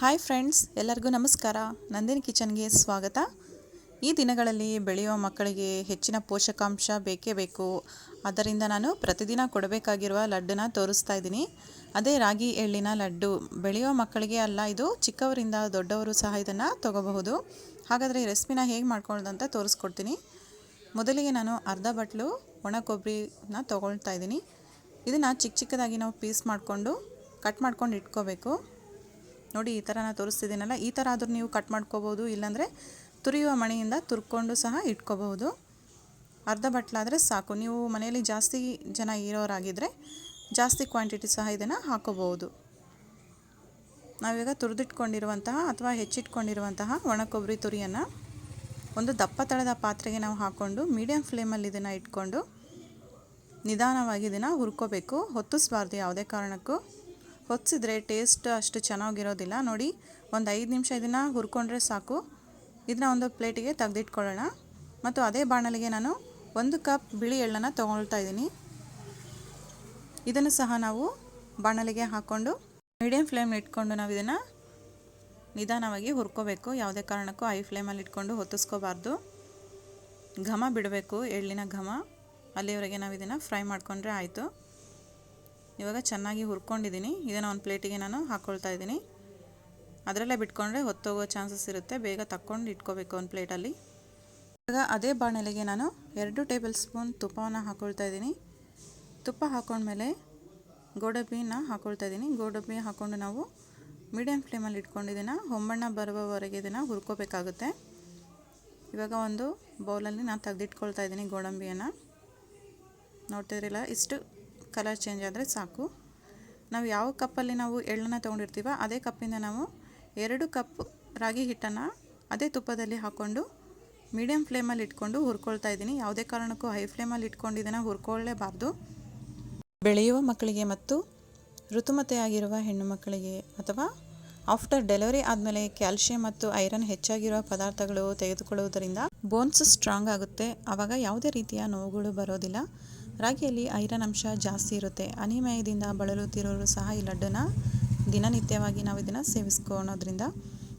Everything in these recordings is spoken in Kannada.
ಹಾಯ್ ಫ್ರೆಂಡ್ಸ್, ಎಲ್ಲರಿಗೂ ನಮಸ್ಕಾರ. ನಂದಿನಿ ಕಿಚನ್ಗೆ ಸ್ವಾಗತ. ಈ ದಿನಗಳಲ್ಲಿ ಬೆಳೆಯುವ ಮಕ್ಕಳಿಗೆ ಹೆಚ್ಚಿನ ಪೋಷಕಾಂಶ ಬೇಕೇ ಬೇಕು. ಆದ್ದರಿಂದ ನಾನು ಪ್ರತಿದಿನ ಕೊಡಬೇಕಾಗಿರುವ ಲಡ್ಡನ್ನ ತೋರಿಸ್ತಾ ಇದ್ದೀನಿ. ಅದೇ ರಾಗಿ ಎಳ್ಳಿನ ಲಡ್ಡು. ಬೆಳೆಯುವ ಮಕ್ಕಳಿಗೆ ಅಲ್ಲ, ಇದು ಚಿಕ್ಕವರಿಂದ ದೊಡ್ಡವರು ಸಹ ಇದನ್ನು ತಗೋಬಹುದು. ಹಾಗಾದರೆ ಈ ರೆಸಿಪಿನ ಹೇಗೆ ಮಾಡ್ಕೊಳ್ಳೋದು ಅಂತ ತೋರಿಸ್ಕೊಡ್ತೀನಿ. ಮೊದಲಿಗೆ ನಾನು ಅರ್ಧ ಬಟ್ಲು ಒಣ ಕೊಬ್ಬರಿನ ತೊಗೊಳ್ತಾ ಇದ್ದೀನಿ. ಇದನ್ನು ಚಿಕ್ಕದಾಗಿ ನಾವು ಪೀಸ್ ಮಾಡಿಕೊಂಡು ಕಟ್ ಮಾಡ್ಕೊಂಡು ಇಟ್ಕೋಬೇಕು. ನೋಡಿ, ಈ ಥರ ನಾನು ತೋರಿಸ್ತಿದ್ದೀನಲ್ಲ, ಈ ಥರ ಆದರೂ ನೀವು ಕಟ್ ಮಾಡ್ಕೋಬೋದು. ಇಲ್ಲಾಂದರೆ ತುರಿಯುವ ಮಣೆಯಿಂದ ತುರ್ಕೊಂಡು ಸಹ ಇಟ್ಕೋಬಹುದು. ಅರ್ಧ ಬಟ್ಲಾದರೆ ಸಾಕು. ನೀವು ಮನೆಯಲ್ಲಿ ಜಾಸ್ತಿ ಜನ ಇರೋರಾಗಿದ್ದರೆ ಜಾಸ್ತಿ ಕ್ವಾಂಟಿಟಿ ಸಹ ಇದನ್ನು ಹಾಕೋಬಹುದು. ನಾವೀಗ ತುರಿದಿಟ್ಕೊಂಡಿರುವಂತಹ ಅಥವಾ ಹೆಚ್ಚಿಟ್ಕೊಂಡಿರುವಂತಹ ಒಣ ಕೊಬ್ಬರಿ ತುರಿಯನ್ನು ಒಂದು ದಪ್ಪ ತಳದ ಪಾತ್ರೆಗೆ ನಾವು ಹಾಕ್ಕೊಂಡು ಮೀಡಿಯಮ್ ಫ್ಲೇಮಲ್ಲಿ ಇದನ್ನು ಇಟ್ಕೊಂಡು ನಿಧಾನವಾಗಿ ಇದನ್ನು ಹುರ್ಕೋಬೇಕು. ಹೊತ್ತಿಸ್ಬಾರ್ದು ಯಾವುದೇ ಕಾರಣಕ್ಕೂ. ಹೊತ್ತಿಸಿದ್ರೆ ಟೇಸ್ಟ್ ಅಷ್ಟು ಚೆನ್ನಾಗಿರೋದಿಲ್ಲ. ನೋಡಿ, ಒಂದು 5 ನಿಮಿಷ ಇದನ್ನು ಹುರ್ಕೊಂಡ್ರೆ ಸಾಕು. ಇದನ್ನ ಒಂದು ಪ್ಲೇಟಿಗೆ ತೆಗೆದಿಟ್ಕೊಳ್ಳೋಣ. ಮತ್ತು ಅದೇ ಬಾಣಲಿಗೆ ನಾನು 1 ಕಪ್ ಬಿಳಿ ಎಳ್ಳನ್ನು ತೊಗೊಳ್ತಾ ಇದ್ದೀನಿ. ಇದನ್ನು ಸಹ ನಾವು ಬಾಣಲಿಗೆ ಹಾಕ್ಕೊಂಡು ಮೀಡಿಯಮ್ ಫ್ಲೇಮ್ ಇಟ್ಕೊಂಡು ನಾವು ಇದನ್ನು ನಿಧಾನವಾಗಿ ಹುರ್ಕೋಬೇಕು. ಯಾವುದೇ ಕಾರಣಕ್ಕೂ ಹೈ ಫ್ಲೇಮಲ್ಲಿ ಇಟ್ಕೊಂಡು ಹೊತ್ತಿಸ್ಕೋಬಾರ್ದು. ಘಮ ಬಿಡಬೇಕು, ಎಳ್ಳಿನ ಘಮ. ಅಲ್ಲಿವರೆಗೆ ನಾವು ಇದನ್ನು ಫ್ರೈ ಮಾಡಿಕೊಂಡ್ರೆ ಆಯಿತು. ಇವಾಗ ಚೆನ್ನಾಗಿ ಹುರ್ಕೊಂಡಿದ್ದೀನಿ. ಇದನ್ನು ಒಂದು ಪ್ಲೇಟಿಗೆ ನಾನು ಹಾಕ್ಕೊಳ್ತಾ ಇದ್ದೀನಿ. ಅದರಲ್ಲೇ ಬಿಟ್ಕೊಂಡ್ರೆ ಹೊತ್ತೋಗೋ ಚಾನ್ಸಸ್ ಇರುತ್ತೆ. ಬೇಗ ತಕ್ಕೊಂಡು ಇಟ್ಕೋಬೇಕು ಒಂದು ಪ್ಲೇಟಲ್ಲಿ. ಇವಾಗ ಅದೇ ಬಾಣಲೆಗೆ ನಾನು 2 ಟೇಬಲ್ ಸ್ಪೂನ್ ತುಪ್ಪವನ್ನು ಹಾಕ್ಕೊಳ್ತಾ ಇದ್ದೀನಿ. ತುಪ್ಪ ಹಾಕ್ಕೊಂಡ್ಮೇಲೆ ಗೋಡಂಬಿನ ಹಾಕ್ಕೊಳ್ತಾ ಇದ್ದೀನಿ. ಗೋಡಂಬಿ ಹಾಕ್ಕೊಂಡು ನಾವು ಮೀಡಿಯಮ್ ಫ್ಲೇಮಲ್ಲಿ ಇಟ್ಕೊಂಡು ಇದನ್ನು ಹೊಂಬಣ್ಣ ಬರುವವರೆಗೆ ಇದನ್ನು ಹುರ್ಕೋಬೇಕಾಗುತ್ತೆ. ಇವಾಗ ಒಂದು ಬೌಲಲ್ಲಿ ನಾನು ತೆಗೆದಿಟ್ಕೊಳ್ತಾ ಇದ್ದೀನಿ ಗೋಡಂಬಿಯನ್ನು. ನೋಡ್ತಿದ್ರಲ್ಲ, ಇಷ್ಟು ಕಲರ್ ಚೇಂಜ್ ಆದರೆ ಸಾಕು. ನಾವು ಯಾವ ಕಪ್ಪಲ್ಲಿ ನಾವು ಎಳ್ಳನ್ನು ತೊಗೊಂಡಿರ್ತೀವ ಅದೇ ಕಪ್ಪಿಂದ ನಾವು 2 ಕಪ್ ರಾಗಿ ಹಿಟ್ಟನ್ನು ಅದೇ ತುಪ್ಪದಲ್ಲಿ ಹಾಕ್ಕೊಂಡು ಮೀಡಿಯಮ್ ಫ್ಲೇಮಲ್ಲಿ ಇಟ್ಕೊಂಡು ಹುರ್ಕೊಳ್ತಾ ಇದ್ದೀನಿ. ಯಾವುದೇ ಕಾರಣಕ್ಕೂ ಹೈ ಫ್ಲೇಮಲ್ಲಿ ಇಟ್ಕೊಂಡು ಇದನ್ನು ಹುರ್ಕೊಳ್ಳೇಬಾರ್ದು. ಬೆಳೆಯುವ ಮಕ್ಕಳಿಗೆ ಮತ್ತು ಋತುಮತೆಯಾಗಿರುವ ಹೆಣ್ಣು ಮಕ್ಕಳಿಗೆ ಅಥವಾ ಆಫ್ಟರ್ ಡೆಲಿವರಿ ಆದಮೇಲೆ ಕ್ಯಾಲ್ಶಿಯಂ ಮತ್ತು ಐರನ್ ಹೆಚ್ಚಾಗಿರುವ ಪದಾರ್ಥಗಳು ತೆಗೆದುಕೊಳ್ಳುವುದರಿಂದ ಬೋನ್ಸ್ ಸ್ಟ್ರಾಂಗ್ ಆಗುತ್ತೆ. ಆವಾಗ ಯಾವುದೇ ರೀತಿಯ ನೋವುಗಳು ಬರೋದಿಲ್ಲ. ರಾಗಿಯಲ್ಲಿ ಐರನ್ ಅಂಶ ಜಾಸ್ತಿ ಇರುತ್ತೆ. ಅನಿಮಿಯದಿಂದ ಬಳಲುತ್ತಿರೋರು ಸಹ ಈ ಲಡ್ಡನ್ನು ದಿನನಿತ್ಯವಾಗಿ ನಾವು ಇದನ್ನು ಸೇವಿಸ್ಕೊಳ್ಳೋದ್ರಿಂದ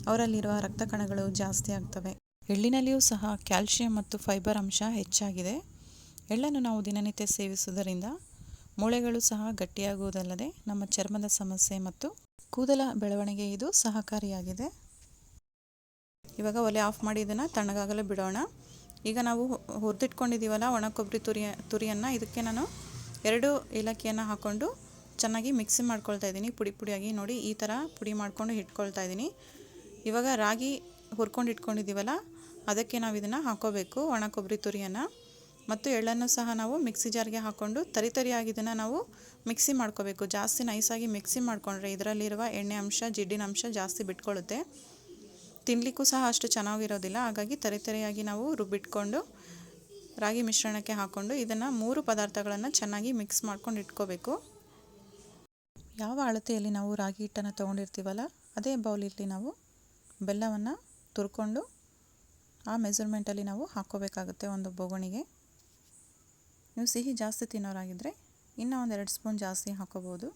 ಅವರಲ್ಲಿರುವ ರಕ್ತ ಕಣಗಳು ಜಾಸ್ತಿ ಆಗ್ತವೆ. ಎಳ್ಳಿನಲ್ಲಿಯೂ ಸಹ ಕ್ಯಾಲ್ಶಿಯಂ ಮತ್ತು ಫೈಬರ್ ಅಂಶ ಹೆಚ್ಚಾಗಿದೆ. ಎಳ್ಳನ್ನು ನಾವು ದಿನನಿತ್ಯ ಸೇವಿಸುವುದರಿಂದ ಮೂಳೆಗಳು ಸಹ ಗಟ್ಟಿಯಾಗುವುದಲ್ಲದೆ ನಮ್ಮ ಚರ್ಮದ ಸಮಸ್ಯೆ ಮತ್ತು ಕೂದಲ ಬೆಳವಣಿಗೆ ಇದು ಸಹಕಾರಿಯಾಗಿದೆ. ಇವಾಗ ಒಲೆ ಆಫ್ ಮಾಡಿ ಇದನ್ನು ತಣ್ಣಗಾಗಲು ಬಿಡೋಣ. ಈಗ ನಾವು ಹುರಿದಿಟ್ಕೊಂಡಿದ್ದೀವಲ್ಲ ಒಣ ಕೊಬ್ಬರಿ ತುರಿಯನ್ನು, ಇದಕ್ಕೆ ನಾನು 2 ಏಲಕ್ಕಿಯನ್ನು ಹಾಕ್ಕೊಂಡು ಚೆನ್ನಾಗಿ ಮಿಕ್ಸಿ ಮಾಡ್ಕೊಳ್ತಾ ಇದ್ದೀನಿ. ಪುಡಿಯಾಗಿ ನೋಡಿ, ಈ ಥರ ಪುಡಿ ಮಾಡಿಕೊಂಡು ಇಟ್ಕೊಳ್ತಾ ಇದ್ದೀನಿ. ಇವಾಗ ರಾಗಿ ಹುರ್ಕೊಂಡು ಇಟ್ಕೊಂಡಿದ್ದೀವಲ್ಲ, ಅದಕ್ಕೆ ನಾವು ಇದನ್ನು ಹಾಕ್ಕೋಬೇಕು, ಒಣ ಕೊಬ್ಬರಿ ತುರಿಯನ್ನು. ಮತ್ತು ಎಳ್ಳನ್ನು ಸಹ ನಾವು ಮಿಕ್ಸಿ ಜಾರ್ಗೆ ಹಾಕ್ಕೊಂಡು ತರಿಯಾಗಿ ಇದನ್ನು ನಾವು ಮಿಕ್ಸಿ ಮಾಡ್ಕೋಬೇಕು. ಜಾಸ್ತಿ ನೈಸಾಗಿ ಮಿಕ್ಸಿ ಮಾಡಿಕೊಂಡ್ರೆ ಇದರಲ್ಲಿರುವ ಎಣ್ಣೆ ಅಂಶ, ಜಿಡ್ಡಿನ ಅಂಶ ಜಾಸ್ತಿ ಬಿಟ್ಕೊಳ್ಳುತ್ತೆ. ತಿನ್ನಲಿಕ್ಕೂ ಸಹ ಅಷ್ಟು ಚೆನ್ನಾಗಿರೋದಿಲ್ಲ. ಹಾಗಾಗಿ ತರಿಯಾಗಿ ನಾವು ರುಬ್ಬಿಟ್ಕೊಂಡು ರಾಗಿ ಮಿಶ್ರಣಕ್ಕೆ ಹಾಕ್ಕೊಂಡು ಇದನ್ನು 3 ಪದಾರ್ಥಗಳನ್ನು ಚೆನ್ನಾಗಿ ಮಿಕ್ಸ್ ಮಾಡ್ಕೊಂಡು ಇಟ್ಕೋಬೇಕು. ಯಾವ ಅಳತೆಯಲ್ಲಿ ನಾವು ರಾಗಿ ಹಿಟ್ಟನ್ನು ತೊಗೊಂಡಿರ್ತೀವಲ್ಲ ಅದೇ ಬೌಲಲ್ಲಿ ನಾವು ಬೆಲ್ಲವನ್ನು ತುರ್ಕೊಂಡು ಆ ಮೆಜರ್ಮೆಂಟಲ್ಲಿ ನಾವು ಹಾಕ್ಕೋಬೇಕಾಗುತ್ತೆ ಒಂದು ಬೋಗಣಿಗೆ. ನೀವು ಸಿಹಿ ಜಾಸ್ತಿ ತಿನ್ನೋರಾಗಿದ್ದರೆ ಇನ್ನೂ ಒಂದು 2 ಸ್ಪೂನ್ ಜಾಸ್ತಿ ಹಾಕ್ಕೋಬೋದು.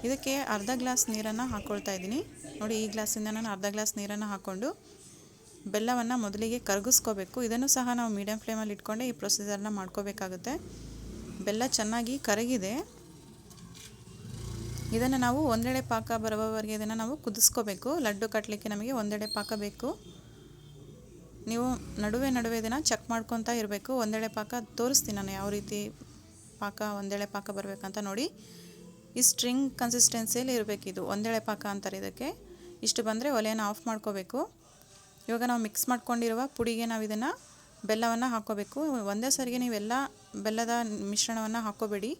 ಇದಕ್ಕೆ ಅರ್ಧ ಗ್ಲಾಸ್ ನೀರನ್ನು ಹಾಕ್ಕೊಳ್ತಾ ಇದ್ದೀನಿ. ನೋಡಿ, ಈ ಗ್ಲಾಸಿಂದ ನಾನು ಅರ್ಧ ಗ್ಲಾಸ್ ನೀರನ್ನು ಹಾಕ್ಕೊಂಡು ಬೆಲ್ಲವನ್ನು ಮೊದಲಿಗೆ ಕರಗಿಸ್ಕೋಬೇಕು. ಇದನ್ನು ಸಹ ನಾವು ಮೀಡಿಯಮ್ ಫ್ಲೇಮಲ್ಲಿ ಇಟ್ಕೊಂಡೆ ಈ ಪ್ರೊಸೀಜರ್ನ ಮಾಡ್ಕೋಬೇಕಾಗುತ್ತೆ. ಬೆಲ್ಲ ಚೆನ್ನಾಗಿ ಕರಗಿದೆ. ಇದನ್ನು ನಾವು ಒಂದೆಡೆ ಪಾಕ ಬರುವವರೆಗೆ ಇದನ್ನು ನಾವು ಕುದಿಸ್ಕೋಬೇಕು. ಲಡ್ಡು ಕಟ್ಟಲಿಕ್ಕೆ ನಮಗೆ ಒಂದೆಡೆ ಪಾಕ ಬೇಕು. ನೀವು ನಡುವೆ ಇದನ್ನು ಚೆಕ್ ಮಾಡ್ಕೊತಾ ಇರಬೇಕು. ಒಂದೆಡೆ ಪಾಕ ತೋರಿಸ್ತೀನಿ ನಾನು ಯಾವ ರೀತಿ ಒಂದೆಡೆ ಪಾಕ ಬರಬೇಕಂತ. ನೋಡಿ, ಈ ಸ್ಟ್ರಿಂಗ್ ಕನ್ಸಿಸ್ಟೆನ್ಸಿಯಲ್ಲಿ ಇರಬೇಕು. ಇದು ಒಂದೆಳೆ ಪಾಕ ಅಂತಾರೆ ಇದಕ್ಕೆ. ಇಷ್ಟು ಬಂದರೆ ಒಲೆಯನ್ನು ಆಫ್ ಮಾಡ್ಕೋಬೇಕು. ಇವಾಗ ನಾವು ಮಿಕ್ಸ್ ಮಾಡ್ಕೊಂಡಿರುವ ಪುಡಿಗೆ ನಾವು ಇದನ್ನು ಬೆಲ್ಲವನ್ನು ಹಾಕ್ಕೋಬೇಕು. ಒಂದೇ ಸರಿಗೆ ನೀವೆಲ್ಲ ಬೆಲ್ಲದ ಮಿಶ್ರಣವನ್ನು ಹಾಕ್ಕೋಬೇಡಿ.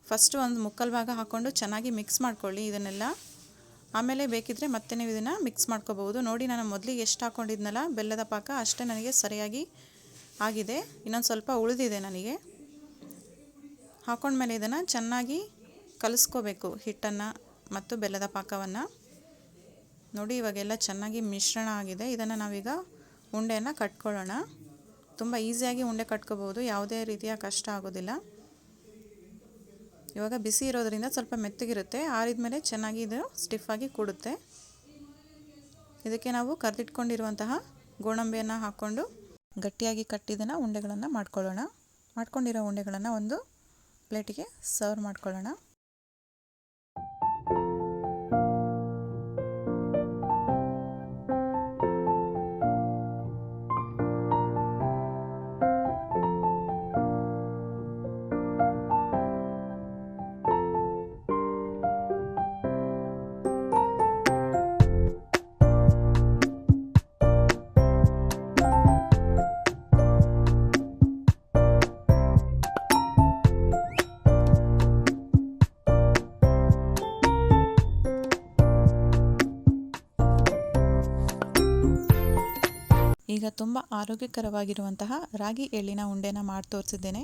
ಫಸ್ಟು ಒಂದು ಮುಕ್ಕಾಲು ಭಾಗ ಹಾಕ್ಕೊಂಡು ಚೆನ್ನಾಗಿ ಮಿಕ್ಸ್ ಮಾಡ್ಕೊಳ್ಳಿ ಇದನ್ನೆಲ್ಲ. ಆಮೇಲೆ ಬೇಕಿದ್ದರೆ ಮತ್ತೆ ನೀವು ಇದನ್ನು ಮಿಕ್ಸ್ ಮಾಡ್ಕೋಬಹುದು. ನೋಡಿ, ನಾನು ಮೊದಲಿಗೆ ಎಷ್ಟು ಹಾಕ್ಕೊಂಡಿದ್ನಲ್ಲ ಬೆಲ್ಲದ ಪಾಕ ಅಷ್ಟೇ ನನಗೆ ಸರಿಯಾಗಿ ಆಗಿದೆ. ಇನ್ನೊಂದು ಸ್ವಲ್ಪ ಉಳಿದಿದೆ ನನಗೆ. ಹಾಕ್ಕೊಂಡ್ಮೇಲೆ ಇದನ್ನು ಚೆನ್ನಾಗಿ ಕಲಿಸ್ಕೋಬೇಕು, ಹಿಟ್ಟನ್ನು ಮತ್ತು ಬೆಲ್ಲದ ಪಾಕವನ್ನು. ನೋಡಿ, ಇವಾಗೆಲ್ಲ ಚೆನ್ನಾಗಿ ಮಿಶ್ರಣ ಆಗಿದೆ. ಇದನ್ನು ನಾವೀಗ ಉಂಡೆಯನ್ನು ಕಟ್ಕೊಳ್ಳೋಣ. ತುಂಬ ಈಸಿಯಾಗಿ ಉಂಡೆ ಕಟ್ಕೋಬೋದು, ಯಾವುದೇ ರೀತಿಯ ಕಷ್ಟ ಆಗೋದಿಲ್ಲ. ಇವಾಗ ಬಿಸಿ ಇರೋದ್ರಿಂದ ಸ್ವಲ್ಪ ಮೆತ್ತಗಿರುತ್ತೆ, ಆರಿದ ಮೇಲೆ ಚೆನ್ನಾಗಿ ಇದು ಸ್ಟಿಫಾಗಿ ಕೂಡುತ್ತೆ. ಇದಕ್ಕೆ ನಾವು ಕರೆದಿಟ್ಕೊಂಡಿರುವಂತಹ ಗೋಡಂಬಿಯನ್ನು ಹಾಕ್ಕೊಂಡು ಗಟ್ಟಿಯಾಗಿ ಕಟ್ಟಿದನ್ನು ಉಂಡೆಗಳನ್ನು ಮಾಡ್ಕೊಂಡಿರೋ ಉಂಡೆಗಳನ್ನು ಒಂದು ಪ್ಲೇಟಿಗೆ ಸರ್ವ್ ಮಾಡ್ಕೊಳ್ಳೋಣ. ಈಗ ತುಂಬ ಆರೋಗ್ಯಕರವಾಗಿರುವಂತಹ ರಾಗಿ ಎಳ್ಳಿನ ಉಂಡೆನ ಮಾಡಿ ತೋರಿಸಿದ್ದೇನೆ.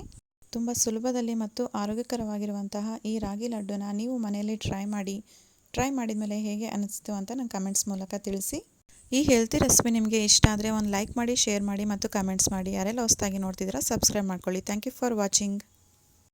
ತುಂಬ ಸುಲಭದಲ್ಲಿ ಮತ್ತು ಆರೋಗ್ಯಕರವಾಗಿರುವಂತಹ ಈ ರಾಗಿ ಲಡ್ಡುನ ನೀವು ಮನೆಯಲ್ಲಿ ಟ್ರೈ ಮಾಡಿದ ಮೇಲೆ ಹೇಗೆ ಅನ್ನಿಸ್ತು ಅಂತ ನನ್ನ ಕಮೆಂಟ್ಸ್ ಮೂಲಕ ತಿಳಿಸಿ. ಈ ಹೆಲ್ತಿ ರೆಸಿಪಿ ನಿಮಗೆ ಇಷ್ಟ ಆದರೆ ಒಂದು ಲೈಕ್ ಮಾಡಿ, ಶೇರ್ ಮಾಡಿ ಮತ್ತು ಕಮೆಂಟ್ಸ್ ಮಾಡಿ. ಯಾರೆಲ್ಲ ಹೊಸದಾಗಿ ನೋಡ್ತಿದ್ದೀರಾ ಸಬ್ಸ್ಕ್ರೈಬ್ ಮಾಡ್ಕೊಳ್ಳಿ. Thank you for watching.